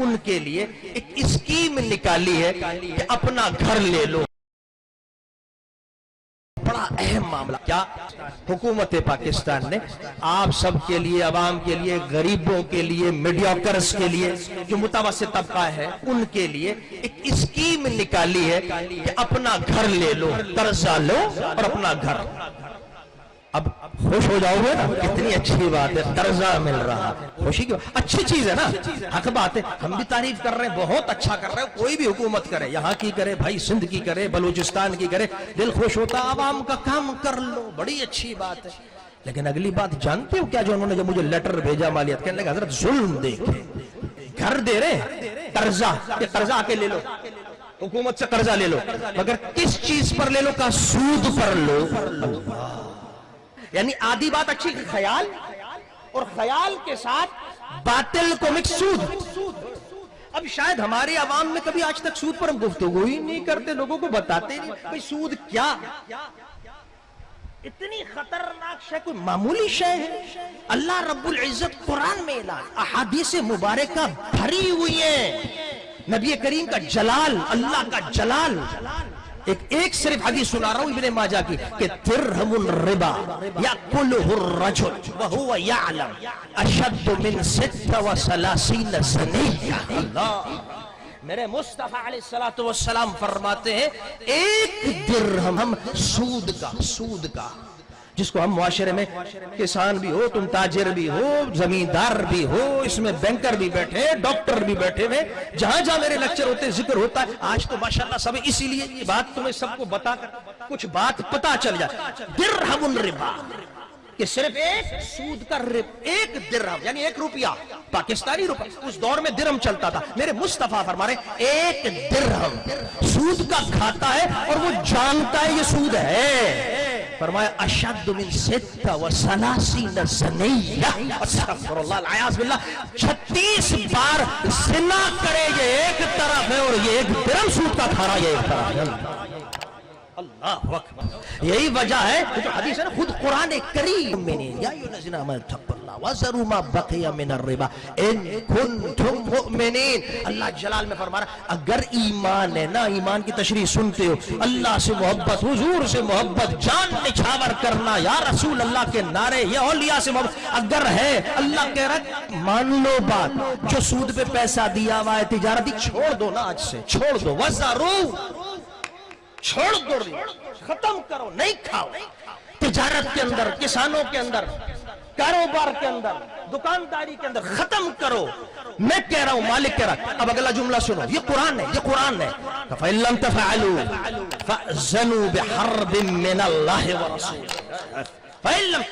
ان کے لیے ایک اسکیم نکالی ہے کہ اپنا گھر لے لو. بڑا اہم معاملہ. کیا حکومت پاکستان نے آپ سب کے لیے، عوام کے لیے، غریبوں کے لیے، میڈیوکرز کے لیے، جو متوسط طبقہ ہے ان کے لیے ایک اسکیم نکالی ہے کہ اپنا گھر لے لو، قرضہ لو اور اپنا گھر. اب خوش ہو جاؤ گے نا، کتنی اچھی بات ہے، قرضہ مل رہا ہے. خوشی کی اچھی چیز ہے نا، حق بات ہے. ہم بھی تعریف کر رہے ہیں، بہت اچھا کر رہے ہیں. کوئی بھی حکومت کرے، یہاں کی کرے بھائی، سندھ کی کرے، بلوچستان کی کرے، دل خوش ہوتا. عوام کا کام کر لو، بڑی اچھی بات ہے. لیکن اگلی بات جانتے ہو کیا؟ جو انہوں نے جب مجھے لیٹر بھیجا مالیات، کہنے لگا حضرت ظلم دیکھیں، گھر دے رہے ہیں، قرضہ، کہ قرضہ آ کے لے لو، حکومت سے قرضہ لے لو، مگر کس چیز پر لے لو؟ کا سود پر لو. یعنی آدھی بات اچھی، خیال، اور خیال کے ساتھ باطل کو مکس، سود. اب شاید ہمارے عوام میں کبھی آج تک سود پر ہم گفتگو ہی نہیں کرتے، لوگوں کو بتاتے نہیں بھئی سود کیا. اتنی خطرناک شے کوئی معمولی شے ہے. اللہ رب العزت قرآن میں اعلان، احادیث مبارکہ بھری ہوئی ہیں. نبی کریم کا جلال، اللہ کا جلال. ایک صرف حدیث سنا رہا ہوں ابن ماجہ کی کہ درہم الربا یاکلہ الرجل وہو یعلم اشد من 36 زنیہ. اللہ میرے مصطفیٰ علیہ السلام فرماتے ہیں ایک درہم سود کا جس کو ہم معاشرے میں کسان بھی ہو، تم تاجر بھی ہو، زمیندار بھی ہو، اس میں بینکر بھی بیٹھے، ڈاکٹر بھی بیٹھے ہوئے، جہاں جہاں میرے لیکچر ہوتے ذکر ہوتا ہے. آج تو ماشاءاللہ سب اسی لیے یہ بات تمہیں سب کو بتا کر کچھ بات پتا چل جائے. درہم الربا کہ صرف ایک سود کا ایک درہم یعنی 1 روپیہ، پاکستانی روپیہ، اس دور میں درہم چلتا تھا. میرے مصطفیٰ فرما رہے ایک درہم سود کا کھاتا ہے اور وہ جانتا ہے یہ سود ہے. فرمایا اشد من 36 زنیہ، استغفر اللہ العیاذ باللہ، 36 بار زنا کرے یہ ایک طرف ہے اور یہ 1 درہم سود کا کھا رہا یہ ایک طرف ہے. اللہ اکبر. یہی وجہ ہے جو حدیث ہے نا، خود قرآن کریم میں یا ایھا الذین آمنوا اتقوا اللہ وذروا ما بقی من الربا ان کنتم مؤمنین. اللہ جلال میں فرما رہا اگر ایمان ہے نا، ایمان کی تشریح سنتے ہو، اللہ سے محبت، حضور سے محبت، جان نچھاور کرنا، یا رسول اللہ کے نعرے، یا اولیاء سے محبت اگر ہے، اللہ کہہ رہا ہے مان لو بات. جو سود پہ پیسہ دیا ہوا ہے، تجارتی چھوڑ دو نا، آج سے چھوڑ دو. وذروا، چھوڑ دو، ختم کرو، نہیں کھاؤ. تجارت کے اندر، کسانوں کے اندر، کاروبار کے اندر، دکانداری کے اندر ختم کرو. میں کہہ رہا ہوں، مالک کہہ رہا. اب اگلا جملہ سنو، یہ قرآن ہے، یہ قرآن ہے. فَإِن لَمْ تَفْعَلُوا فَأْذَنُوا بِحَرْبٍ مِّنَ اللَّهِ وَرَسُولِهِ.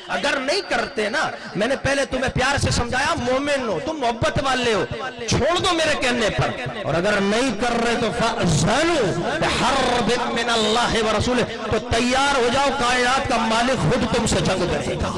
اگر نہیں کرتے نا، میں نے پہلے تمہیں پیار سے سمجھایا مومن ہو تم، محبت والے ہو، چھوڑ دو میرے کہنے پر. اور اگر نہیں کر رہے تو فَأْذَنُوا بِحَرْبٍ مِّنَ اللَّهِ وَرَسُولِهِ، تو تیار ہو جاؤ، کائنات کا مالک خود تم سے جنگ کرے گا.